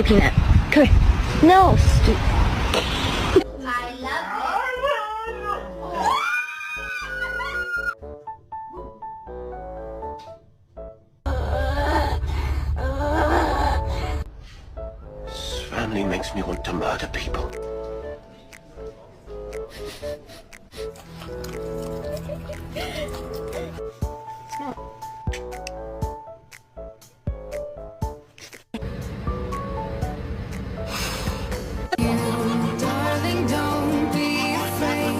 Peanut. Come here. No, stupid. I love This family makes me want to murder people. Darling, don't be afraid.